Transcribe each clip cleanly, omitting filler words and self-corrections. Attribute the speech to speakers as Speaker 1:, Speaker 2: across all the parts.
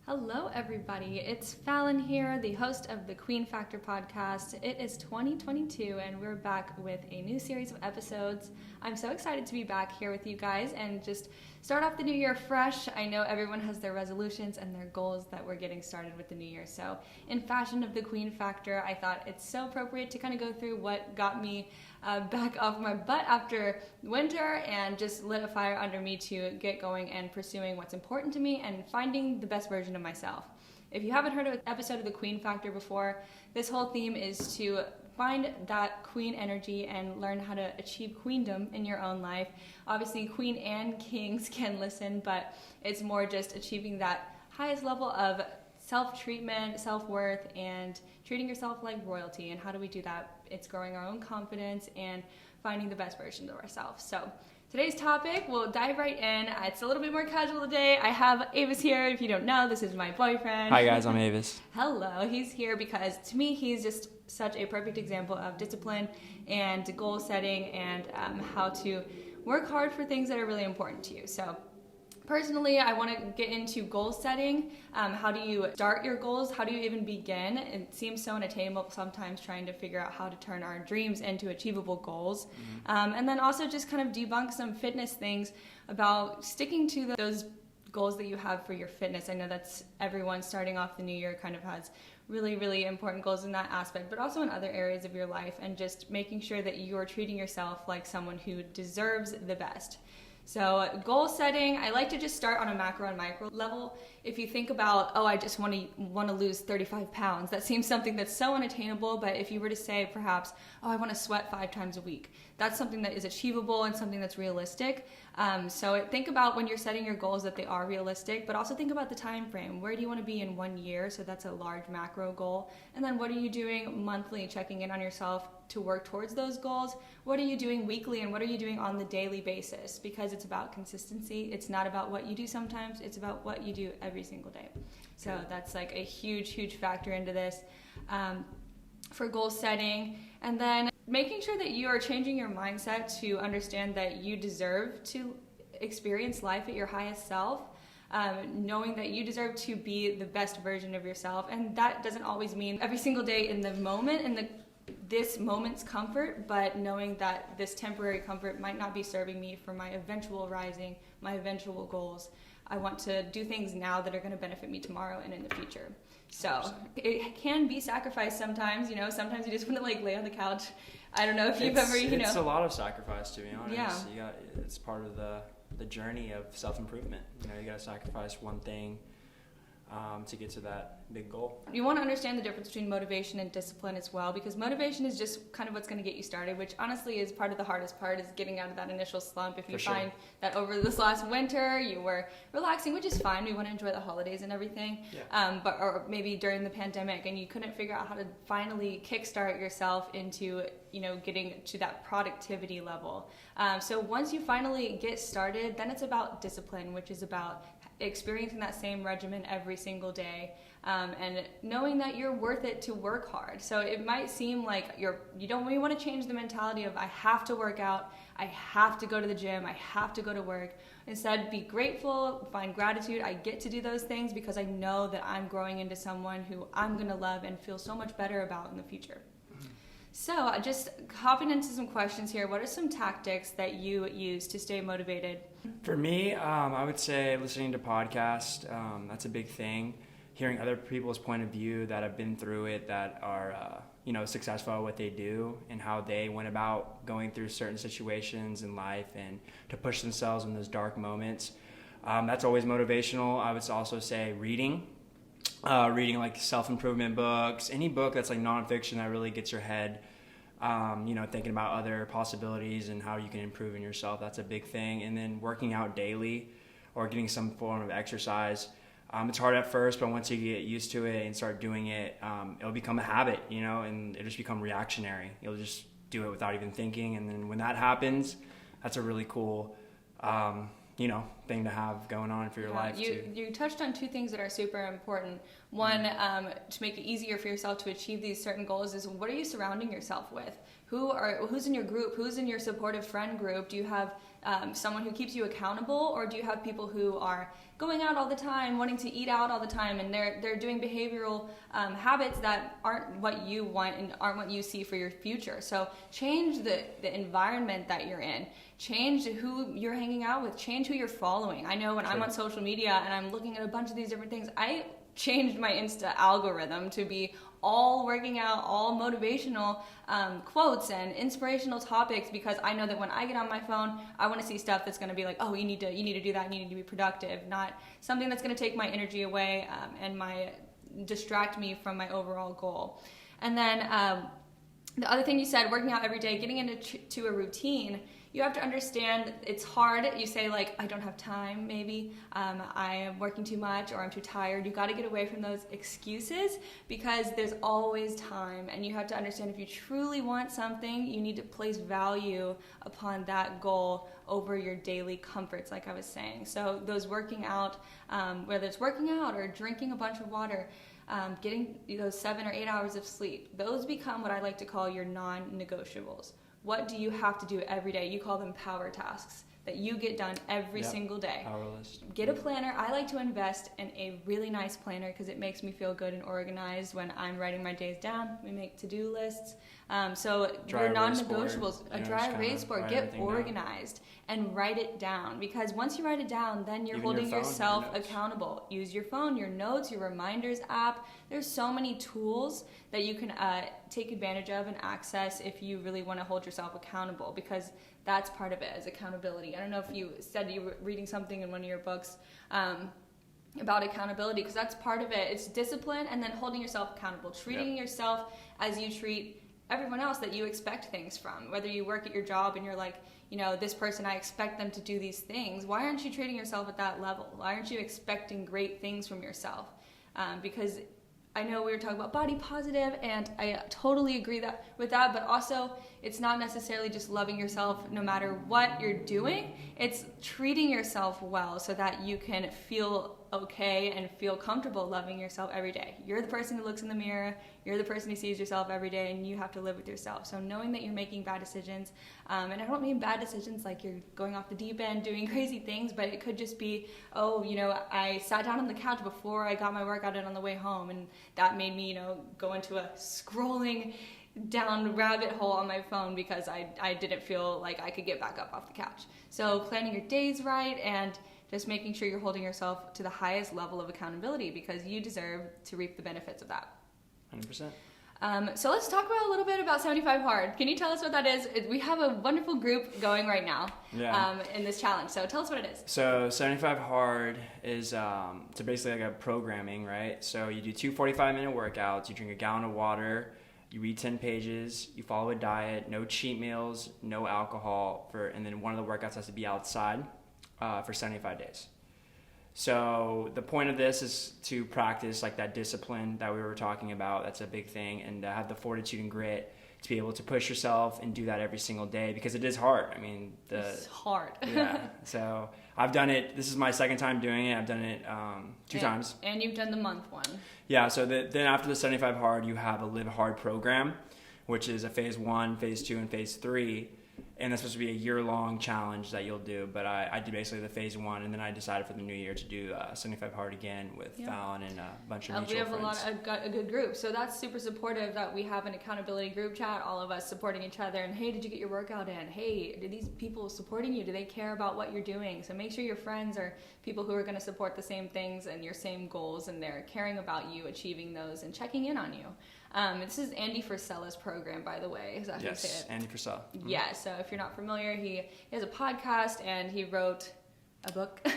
Speaker 1: Hello, everybody. It's Fallon here, the host of the Queen Factor podcast. It is 2022, and we're back with a new series of episodes. I'm so excited to be back here with you guys and just start off the new year fresh. I know everyone has their resolutions and their goals that we're getting started with the new year. So in fashion of the Queen Factor, I thought it's so appropriate to kind of go through what got me back off my butt after winter and just lit a fire under me to get going and pursuing what's important to me and finding the best version of myself. If you haven't heard of an episode of the Queen Factor before, this whole theme is to find that queen energy and learn how to achieve queendom in your own life. Obviously, queen and kings can listen, but it's more just achieving that highest level of self-treatment, self-worth, and treating yourself like royalty. And how do we do that? It's growing our own confidence and finding the best version of ourselves. So today's topic, we'll dive right in. It's a little bit more casual today. I have Avais here. If you don't know, this is my boyfriend.
Speaker 2: Hi guys, I'm Avais.
Speaker 1: Hello. He's here because to me, he's just such a perfect example of discipline and goal setting and how to work hard for things that are really important to you. So personally, I want to get into goal setting. How do you start your goals? How do you even begin? It seems so unattainable sometimes trying to figure out how to turn our dreams into achievable goals. And then also just kind of debunk some fitness things about sticking to those goals that you have for your fitness. I know that's everyone starting off the new year kind of has really, really important goals in that aspect, but also in other areas of your life and just making sure that you're treating yourself like someone who deserves the best. So goal setting, I like to just start on a macro and micro level. If you think about, I just want to lose 35 pounds, that seems something that's so unattainable, but if you were to say perhaps, I want to sweat 5 times a week, that's something that is achievable and something that's realistic. So think about when you're setting your goals that they are realistic, but also think about the time frame. Where do you want to be in 1 year? So that's a large macro goal. And then what are you doing monthly, checking in on yourself to work towards those goals? What are you doing weekly and what are you doing on the daily basis? Because it's about consistency. It's not about what you do sometimes. It's about what you do every single day. So that's like a huge, huge factor into this for goal setting. And then making sure that you are changing your mindset to understand that you deserve to experience life at your highest self. Knowing that you deserve to be the best version of yourself. And that doesn't always mean every single day in the moment, in this moment's comfort, but knowing that this temporary comfort might not be serving me for my eventual rising, my eventual goals. I want to do things now that are going to benefit me tomorrow and in the future. So it can be sacrificed sometimes, sometimes you just want to lay on the couch. I don't know if you've ever,
Speaker 2: It's a lot of sacrifice, to be honest.
Speaker 1: Yeah.
Speaker 2: It's part of the journey of self-improvement. You got to sacrifice one thing to get to that big goal. You
Speaker 1: want to understand the difference between motivation and discipline as well, because motivation is just kind of what's going to get you started, which honestly is part of the hardest part, is getting out of that initial slump. If you find that over this last winter you were relaxing, which is fine, we want to enjoy the holidays and everything, or maybe during the pandemic and you couldn't figure out how to finally kickstart yourself into getting to that productivity level. So once you finally get started, then it's about discipline, which is about experiencing that same regimen every single day, and knowing that you're worth it to work hard. So it might seem like you want to change the mentality of I have to work out, I have to go to the gym, I have to go to work. Instead, be grateful, find gratitude. I get to do those things because I know that I'm growing into someone who I'm going to love and feel so much better about in the future. So just hopping into some questions here, what are some tactics that you use to stay motivated?
Speaker 2: For me, I would say listening to podcasts, that's a big thing. Hearing other people's point of view that have been through it, that are successful at what they do and how they went about going through certain situations in life and to push themselves in those dark moments. That's always motivational. I would also say reading like self-improvement books, any book that's like nonfiction that really gets your head thinking about other possibilities and how you can improve in yourself. That's a big thing. And then working out daily or getting some form of exercise. It's hard at first, but once you get used to it and start doing it, it'll become a habit, and it'll just become reactionary. You'll just do it without even thinking. And then when that happens, that's a really cool thing to have going on for your life too.
Speaker 1: You touched on two things that are super important. One, to make it easier for yourself to achieve these certain goals is, what are you surrounding yourself with? Who's in your group? Who's in your supportive friend group? Do you have someone who keeps you accountable, or do you have people who are going out all the time, wanting to eat out all the time, and they're doing behavioral habits that aren't what you want and aren't what you see for your future. So change the environment that you're in. Change who you're hanging out with. Change who you're following. I know when I'm on social media and I'm looking at a bunch of these different things, I changed my Insta algorithm to be all working out, all motivational quotes and inspirational topics, because I know that when I get on my phone, I want to see stuff that's going to be like, oh, you need to do that, you need to be productive, not something that's going to take my energy away and distract me from my overall goal. And then the other thing you said, working out every day, getting into a routine. You have to understand it's hard. You say like, I don't have time, maybe I am working too much, or I'm too tired. You got to get away from those excuses, because there's always time, and you have to understand if you truly want something, you need to place value upon that goal over your daily comforts, like I was saying. So those working out, whether it's working out or drinking a bunch of water, getting those 7 or 8 hours of sleep, those become what I like to call your non-negotiables. What do you have to do every day? You call them power tasks that you get done every single day. Power list. Get a planner. I like to invest in a really nice planner because it makes me feel good and organized when I'm writing my days down. We make to-do lists. So your non-negotiables, a dry erase board, get organized and write it down, because once you write it down, then you're holding yourself accountable. Use your phone, your notes, your reminders app. There's so many tools that you can take advantage of and access if you really want to hold yourself accountable, because that's part of it, is accountability. I don't know if you said you were reading something in one of your books about accountability, because that's part of it. It's discipline and then holding yourself accountable, treating yourself as you treat everyone else that you expect things from. Whether you work at your job and you're like, this person, I expect them to do these things. Why aren't you treating yourself at that level? Why aren't you expecting great things from yourself? Because I know we were talking about body positive, and I totally agree with that, but also it's not necessarily just loving yourself no matter what you're doing. It's treating yourself well so that you can feel okay and feel comfortable loving yourself every day. You're the person who looks in the mirror, you're the person who sees yourself every day, and you have to live with yourself. So knowing that you're making bad decisions, and I don't mean bad decisions like you're going off the deep end doing crazy things, but it could just be, I sat down on the couch before I got my workout in on the way home, and that made me, go into a scrolling down rabbit hole on my phone because I didn't feel like I could get back up off the couch. So planning your days right and just making sure you're holding yourself to the highest level of accountability, because you deserve to reap the benefits of that.
Speaker 2: 100%.
Speaker 1: So let's talk about a little bit about 75 Hard. Can you tell us what that is? We have a wonderful group going right now in this challenge. So tell us what it is.
Speaker 2: So 75 Hard is so basically like a programming, right? So you do 2 45-minute workouts, you drink a gallon of water, you read 10 pages, you follow a diet, no cheat meals, no alcohol, and then one of the workouts has to be outside for 75 days. So the point of this is to practice like that discipline that we were talking about. That's a big thing, and have the fortitude and grit to be able to push yourself and do that every single day, because it is hard. I mean,
Speaker 1: it's hard.
Speaker 2: Yeah. So I've done it. This is my second time doing it. I've done it 2 times.
Speaker 1: And you've done the month one.
Speaker 2: Yeah. So then after the 75 Hard, you have a Live Hard program, which is a phase 1, phase 2, and phase 3. And that's supposed to be a year-long challenge that you'll do. But I did basically the phase 1, and then I decided for the new year to do 75 Hard again with Fallon and a bunch of mutual friends.
Speaker 1: We have a good group. So that's super supportive that we have an accountability group chat, all of us supporting each other. And hey, did you get your workout in? Hey, do these people supporting you? Do they care about what you're doing? So make sure your friends are people who are going to support the same things and your same goals, and they're caring about you achieving those and checking in on you. This is Andy Frisella's program, by the way. Is that how you say it?
Speaker 2: Andy Frisella. Mm-hmm.
Speaker 1: Yeah, so if you're not familiar, he has a podcast and he wrote a book.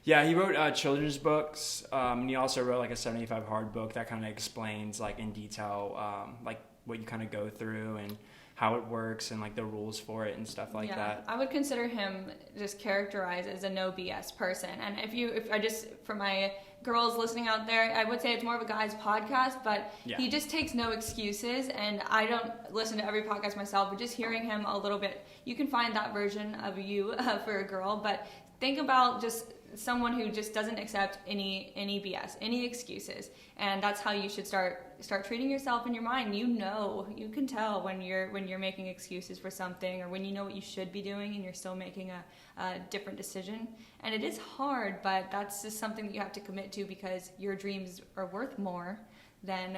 Speaker 2: Yeah, he wrote children's books, and he also wrote like a 75 Hard book that kind of explains like in detail like what you kind of go through and how it works and like the rules for it and stuff like that.
Speaker 1: I would consider him just characterized as a no BS person. And if I just, for my girls listening out there, I would say it's more of a guy's podcast, but he just takes no excuses. And I don't listen to every podcast myself, but just hearing him a little bit, you can find that version of you for a girl. But think about just someone who just doesn't accept any BS, any excuses. And that's how you should start treating yourself in your mind. You can tell when you're making excuses for something, or when you know what you should be doing and you're still making a different decision. And it is hard, but that's just something that you have to commit to, because your dreams are worth more than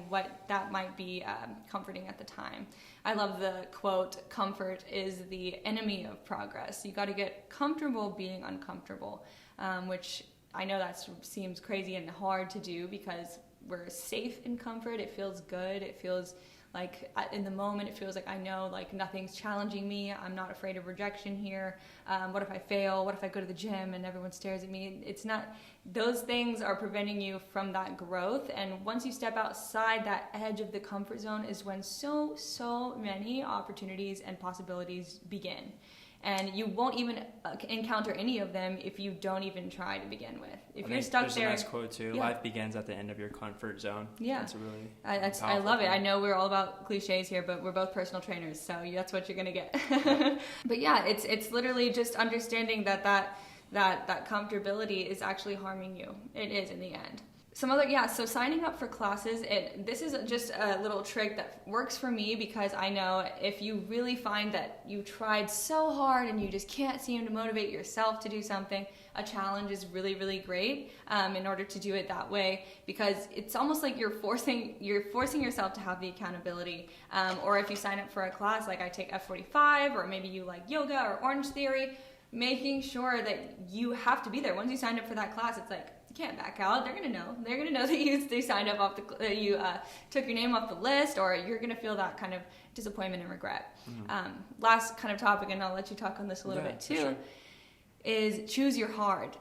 Speaker 1: what that might be comforting at the time. I love the quote, "Comfort is the enemy of progress." You got to get comfortable being uncomfortable, which I know that seems crazy and hard to do, because we're safe in comfort. It feels good. It feels like in the moment, it feels like I know like nothing's challenging me. I'm not afraid of rejection here. What if I fail? What if I go to the gym and everyone stares at me? It's not, those things are preventing you from that growth. And once you step outside that edge of the comfort zone is when so many opportunities and possibilities begin. And you won't even encounter any of them if you don't even try to begin with. If you're stuck there,
Speaker 2: there's a nice quote too. Yeah. Life begins at the end of your comfort zone.
Speaker 1: Yeah,
Speaker 2: that's a really.
Speaker 1: I love it. I know we're all about cliches here, but we're both personal trainers, so that's what you're gonna get. But yeah, it's literally just understanding that comfortability is actually harming you. It is in the end. So signing up for classes, this is just a little trick that works for me, because I know if you really find that you tried so hard and you just can't seem to motivate yourself to do something, a challenge is really, really great in order to do it that way, because it's almost like you're forcing yourself to have the accountability. Or if you sign up for a class, like I take F45, or maybe you like yoga or Orange Theory, making sure that you have to be there. Once you signed up for that class, it's like, you can't back out. They're gonna know that you signed up you took your name off the list, or you're gonna feel that kind of disappointment and regret. Mm-hmm. Last kind of topic, and I'll let you talk on this a little bit too, sure, is choose your hard.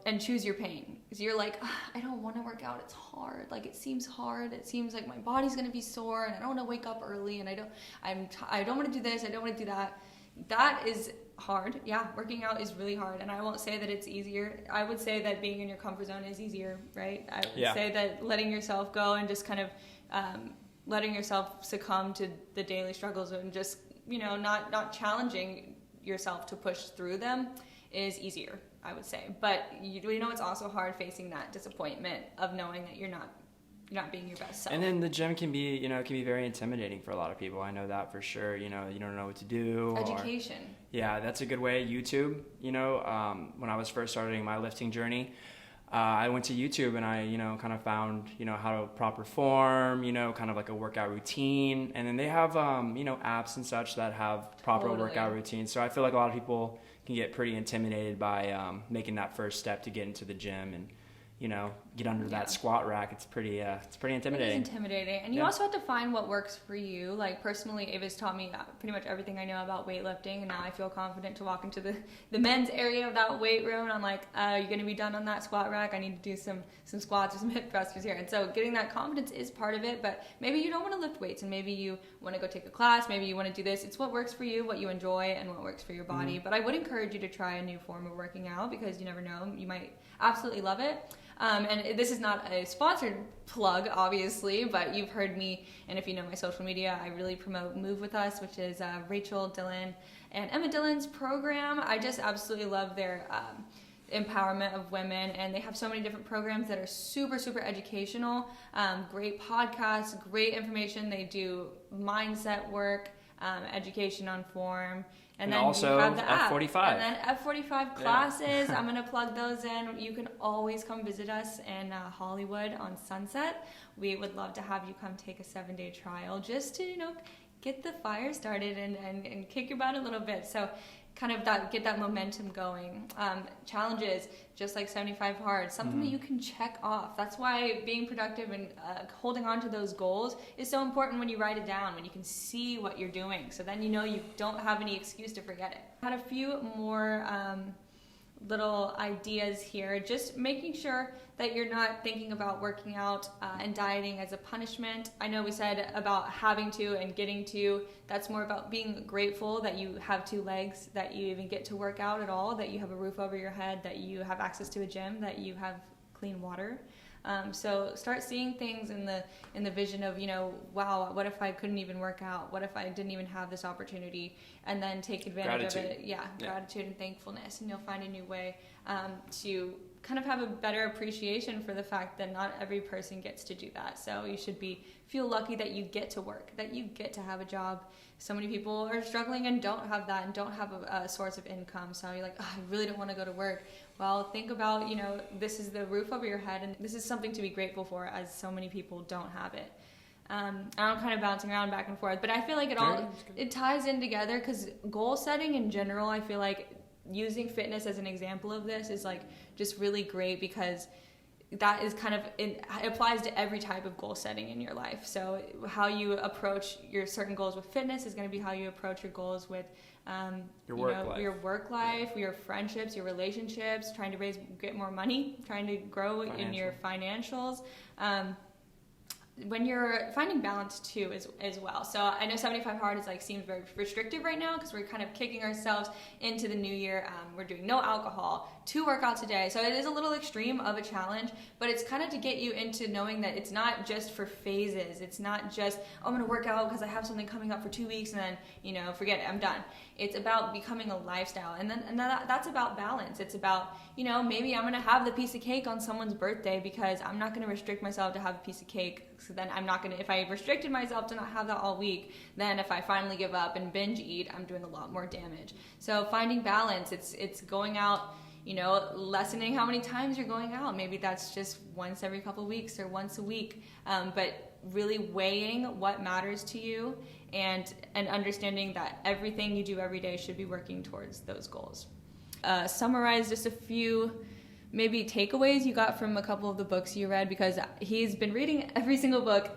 Speaker 1: And choose your pain. Because you're like, I don't want to work out. It's hard. Like, it seems hard. It seems like my body's gonna be sore, and I don't want to wake up early, and I don't want to do this. I don't want to do that. That is hard. Yeah, working out is really hard, and I won't say that it's easier. I would say that being in your comfort zone is easier, right? I would say that letting yourself go and just kind of letting yourself succumb to the daily struggles, and just not challenging yourself to push through them is easier, I would say. But it's also hard facing that disappointment of knowing that you're not being your best self.
Speaker 2: And then the gym can be very intimidating for a lot of people. I know that for sure. You don't know what to do.
Speaker 1: Education.
Speaker 2: Yeah, that's a good way. YouTube. When I was first starting my lifting journey, I went to YouTube and I, kind of found, how to proper form, kind of like a workout routine. And then they have, apps and such that have proper workout routines. So I feel like a lot of people can get pretty intimidated by making that first step to get into the gym and, get under that squat rack. It's pretty intimidating.
Speaker 1: It is intimidating. And you also have to find what works for you. Like, personally, Avais taught me pretty much everything I know about weightlifting, and now I feel confident to walk into the men's area of that weight room, and I'm like, you're going to be done on that squat rack. I need to do some squats or some hip thrusters here. And so getting that confidence is part of it, but maybe you don't want to lift weights, and maybe you want to go take a class, maybe you want to do this. It's what works for you, what you enjoy, and what works for your body. Mm-hmm. But I would encourage you to try a new form of working out, because you never know, you might absolutely love it. And this is not a sponsored plug, obviously, but you've heard me, and if you know my social media, I really promote Move With Us, which is Rachel Dillon and Emma Dillon's program. I just absolutely love their empowerment of women, and they have so many different programs that are super, super educational, great podcasts, great information. They do mindset work, education on form. And then
Speaker 2: also
Speaker 1: you have the app.
Speaker 2: F45.
Speaker 1: And then F45 classes. I'm going to plug those in. You can always come visit us in Hollywood on Sunset. We would love to have you come take a 7-day trial just to, get the fire started and kick your butt a little bit. So kind of get that momentum going. Challenges, just like 75 hard, something that you can check off. That's why being productive and holding on to those goals is so important when you write it down, when you can see what you're doing. So then you don't have any excuse to forget it. I had a few more little ideas here, just making sure that you're not thinking about working out and dieting as a punishment. I know we said about having to and getting to. That's more about being grateful that you have 2 legs, that you even get to work out at all, that you have a roof over your head, that you have access to a gym, that you have clean water. So start seeing things in the vision of, wow, what if I couldn't even work out? What if I didn't even have this opportunity? And then take advantage of it. Yeah, gratitude and thankfulness, and you'll find a new way to kind of have a better appreciation for the fact that not every person gets to do that. So you should feel lucky that you get to work, that you get to have a job. So many people are struggling and don't have that and don't have a source of income. So you're like, I really don't want to go to work. Well, think about, this is the roof over your head, and this is something to be grateful for, as so many people don't have it. I'm kind of bouncing around back and forth, but I feel like it ties in together, because goal setting in general, I feel like using fitness as an example of this is like just really great, because that is kind of, it applies to every type of goal setting in your life. So how you approach your certain goals with fitness is going to be how you approach your goals with your work life, your friendships, your relationships, trying to get more money, trying to grow in your financials. When you're finding balance too as well. So I know 75 hard seems very restrictive right now, because we're kind of kicking ourselves into the new year. We're doing no alcohol, 2 workouts a day. So it is a little extreme of a challenge, but it's kind of to get you into knowing that it's not just for phases. It's not just, I'm going to work out because I have something coming up for 2 weeks and then, forget it, I'm done. It's about becoming a lifestyle. And then that's about balance. It's about, maybe I'm going to have the piece of cake on someone's birthday, because I'm not going to restrict myself to have a piece of cake. So then I'm not going to, if I restricted myself to not have that all week, then if I finally give up and binge eat, I'm doing a lot more damage. So finding balance, it's going out, lessening how many times you're going out. Maybe that's just once every couple of weeks or once a week. But really weighing what matters to you and understanding that everything you do every day should be working towards those goals. Summarize just a few maybe takeaways you got from a couple of the books you read, because he's been reading every single book.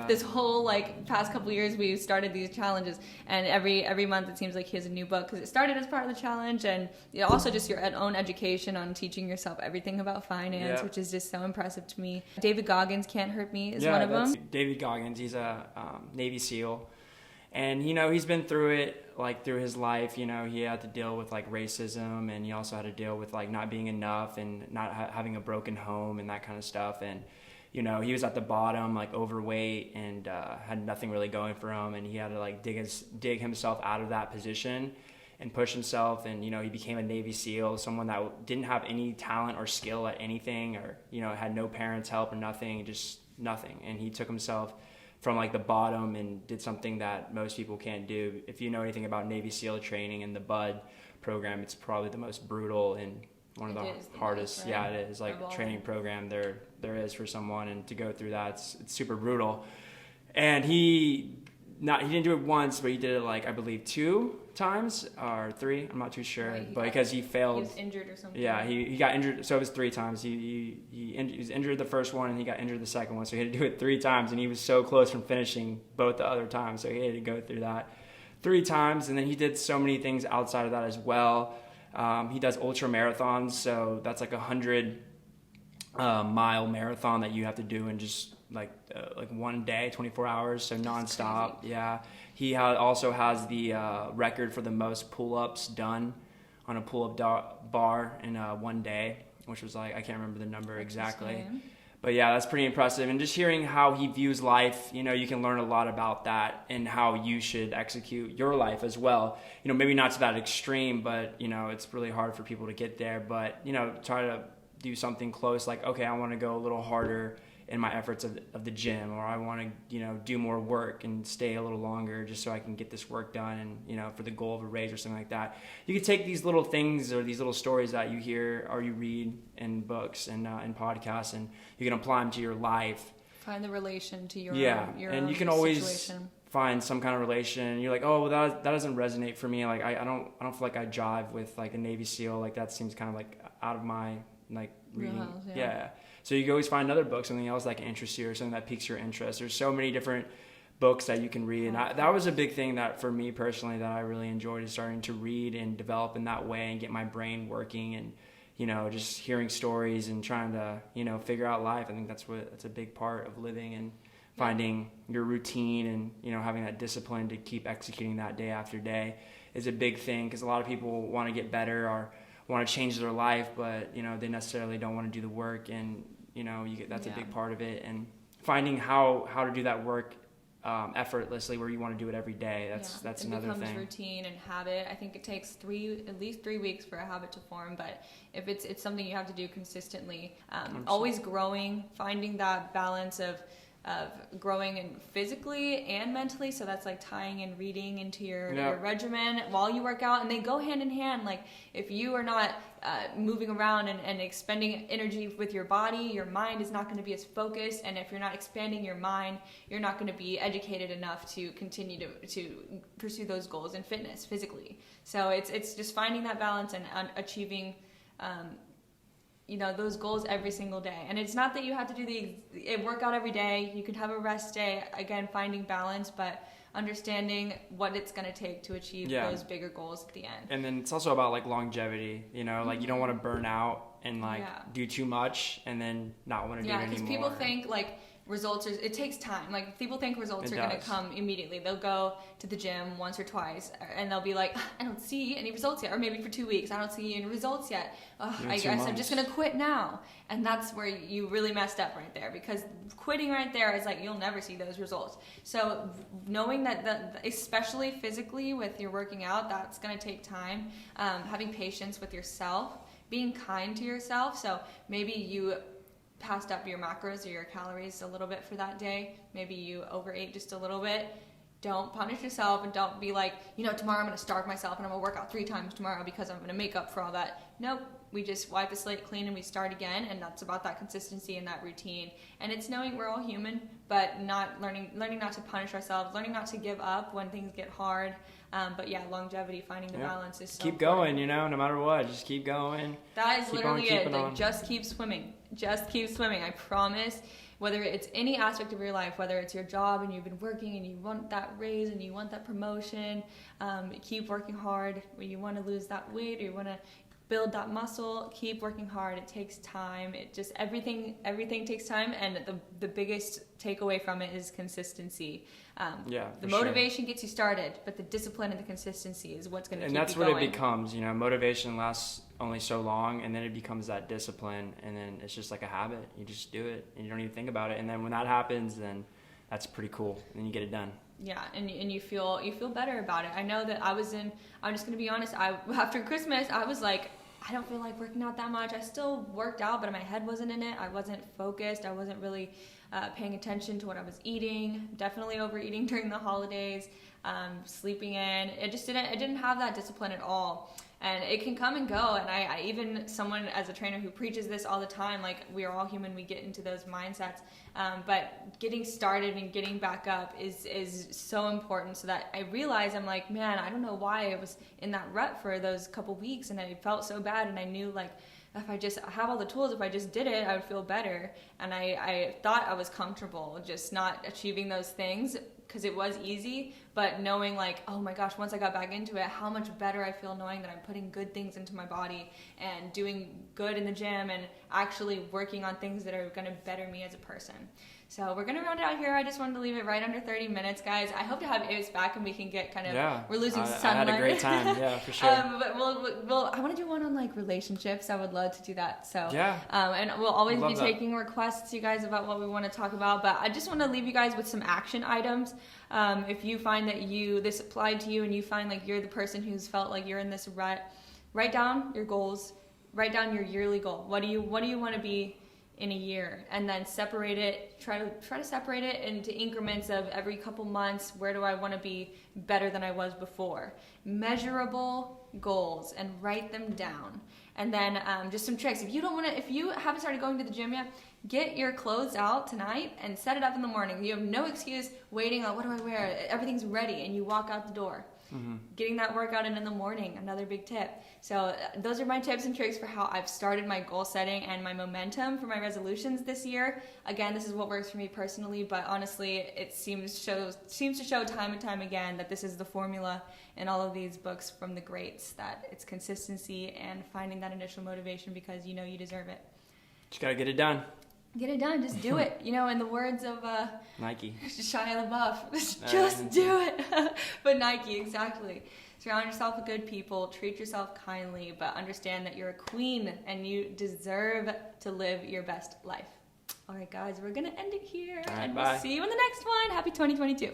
Speaker 1: This whole past couple of years we've started these challenges, and every month it seems like he has a new book, because it started as part of the challenge, and also just your own education on teaching yourself everything about finance, which is just so impressive to me. David Goggins' Can't Hurt Me is one of them.
Speaker 2: David Goggins, he's a Navy SEAL, and he's been through it through his life. He had to deal with racism, and he also had to deal with not being enough and not having a broken home and that kind of stuff. And he was at the bottom, overweight, and had nothing really going for him, and he had to dig himself out of that position and push himself. And he became a Navy SEAL, someone that didn't have any talent or skill at anything, or had no parents' help or nothing, just nothing. And he took himself from the bottom and did something that most people can't do. If you know anything about Navy SEAL training and the BUD program, it's probably the most brutal and one of the hardest. Right? Yeah, it is training program there is for someone, and to go through that, it's super brutal. And he didn't do it once, but he did it I believe 2 times or 3. I'm not too sure, right, because he failed. He was injured or something. Yeah, he got injured. So it was 3 times. He was injured the first one, and he got injured the second one. So he had to do it 3 times, and he was so close from finishing both the other times. So he had to go through that 3 times, and then he did so many things outside of that as well. He does ultra marathons, so that's 100 mile marathon that you have to do in just one day, 24 hours, so nonstop. Yeah. He also has the record for the most pull-ups done on a pull-up bar in one day, which was I can't remember the number exactly. But yeah, that's pretty impressive. And just hearing how he views life, you can learn a lot about that and how you should execute your life as well. Maybe not to that extreme, but, it's really hard for people to get there. But, try to do something close, okay, I want to go a little harder in my efforts of the gym, or I want to, do more work and stay a little longer just so I can get this work done, and, for the goal of a raise or something like that. You can take these little things or these little stories that you hear or you read in books and in podcasts, and you can apply them to your life.
Speaker 1: Find the relation to your
Speaker 2: and you can always find some kind of relation. And you're like, oh, well, that doesn't resonate for me. I don't feel like I jive with a Navy SEAL. That seems kind of out of my reading. House, yeah. So you can always find another book, something else that can interest you or something that piques your interest. There's so many different books that you can read. And that was a big thing that for me personally that I really enjoyed, is starting to read and develop in that way and get my brain working, and, just hearing stories and trying to, figure out life. I think that's a big part of living, and finding your routine and, having that discipline to keep executing that day after day is a big thing, because a lot of people want to get better or want to change their life, but, they necessarily don't want to do the work. And, that's a big part of it, and finding how to do that work effortlessly where you want to do it every day. That's another thing. It becomes
Speaker 1: routine and habit. I think it takes at least 3 weeks for a habit to form, but if it's something you have to do consistently, always growing, finding that balance of growing and physically and mentally. So that's like tying in reading into your regimen while you work out, and they go hand in hand. Like if you are not moving around and expending energy with your body, your mind is not going to be as focused, and if you're not expanding your mind, you're not going to be educated enough to continue to pursue those goals in fitness physically. So it's just finding that balance and achieving those goals every single day. And it's not that you have to do the workout every day. You can have a rest day. Again, finding balance, but understanding what it's going to take to achieve those bigger goals at the end.
Speaker 2: And then it's also about like longevity, like you don't want to burn out and do too much and then not want to do it anymore. Yeah, because
Speaker 1: people think like it takes time. Like people think results are going to come immediately. They'll go to the gym once or twice and they'll be like, I don't see any results yet. Or maybe for 2 weeks, I don't see any results yet. I guess I'm just going to quit now. And that's where you really messed up right there, because quitting right there is like, you'll never see those results. So knowing that especially physically with your working out, that's going to take time. Having patience with yourself, being kind to yourself. So maybe you passed up your macros or your calories a little bit for that day. Maybe you overate just a little bit. Don't punish yourself and don't be like, tomorrow I'm going to starve myself and I'm going to work out 3 times tomorrow because I'm going to make up for all that. Nope. We just wipe the slate clean and we start again, and that's about that consistency and that routine. And it's knowing we're all human, but not learning not to punish ourselves, learning not to give up when things get hard. But longevity, finding the balance is so
Speaker 2: keep going, no matter what, just keep going.
Speaker 1: That is literally it. Like, just keep swimming. Just keep swimming. I promise. Whether it's any aspect of your life, whether it's your job and you've been working and you want that raise and you want that promotion, keep working hard. When you want to lose that weight or you want to build that muscle, keep working hard. It takes time. Everything takes time, and the biggest takeaway from it is consistency. The motivation gets you started, but the discipline and the consistency is what's going to keep you going. And
Speaker 2: that's what it becomes. Motivation lasts only so long, and then it becomes that discipline, and then it's just like a habit. You just do it, and you don't even think about it. And then when that happens, then that's pretty cool. And then you get it done.
Speaker 1: Yeah, and you feel better about it. I know that I'm just going to be honest, after Christmas, I was like, I don't feel like working out that much. I still worked out, but my head wasn't in it. I wasn't focused. I wasn't really paying attention to what I was eating. Definitely overeating during the holidays, sleeping in. I didn't have that discipline at all. And it can come and go. And I even, someone as a trainer who preaches this all the time, like, we are all human, we get into those mindsets. But getting started and getting back up is so important, so that I realize, I'm like, man, I don't know why I was in that rut for those couple weeks, and I felt so bad. And I knew, like, if I just have all the tools, if I just did it, I would feel better. And I thought I was comfortable just not achieving those things, because it was easy, but knowing, like, oh my gosh, once I got back into it, how much better I feel knowing that I'm putting good things into my body and doing good in the gym and actually working on things that are going to better me as a person. So we're going to round it out here. I just wanted to leave it right under 30 minutes, guys. I hope to have Avais back and we can get we're losing sunlight. I
Speaker 2: had a great time, yeah, for sure.
Speaker 1: But I want to do one on, like, relationships. I would love to do that. So and we'll always be taking requests, you guys, about what we want to talk about. But I just want to leave you guys with some action items. If you find that this applied to you and you find like you're the person who's felt like you're in this rut, write down your goals, write down your yearly goal. What do you want to be in a year, and then separate it. Try to separate it into increments of every couple months. Where do I want to be better than I was before? Measurable goals, and write them down. And then just some tricks. If you haven't started going to the gym yet, get your clothes out tonight and set it up in the morning. You have no excuse waiting on, what do I wear? Everything's ready, and you walk out the door. Mm-hmm. Getting that workout in the morning, another big tip. So those are my tips and tricks for how I've started my goal setting and my momentum for my resolutions this year. Again, this is what works for me personally, but honestly, it seems to show time and time again that this is the formula in all of these books from the greats, that it's consistency and finding that initial motivation because you know you deserve it.
Speaker 2: Just gotta get it done.
Speaker 1: Get it done. Just do it. In the words of
Speaker 2: Nike.
Speaker 1: Shia LaBeouf, just do it. But Nike, exactly. Surround yourself with good people. Treat yourself kindly, but understand that you're a queen and you deserve to live your best life. All right, guys, we're going to end it here.
Speaker 2: All right,
Speaker 1: and
Speaker 2: bye.
Speaker 1: we'll see you in the next one. Happy 2022.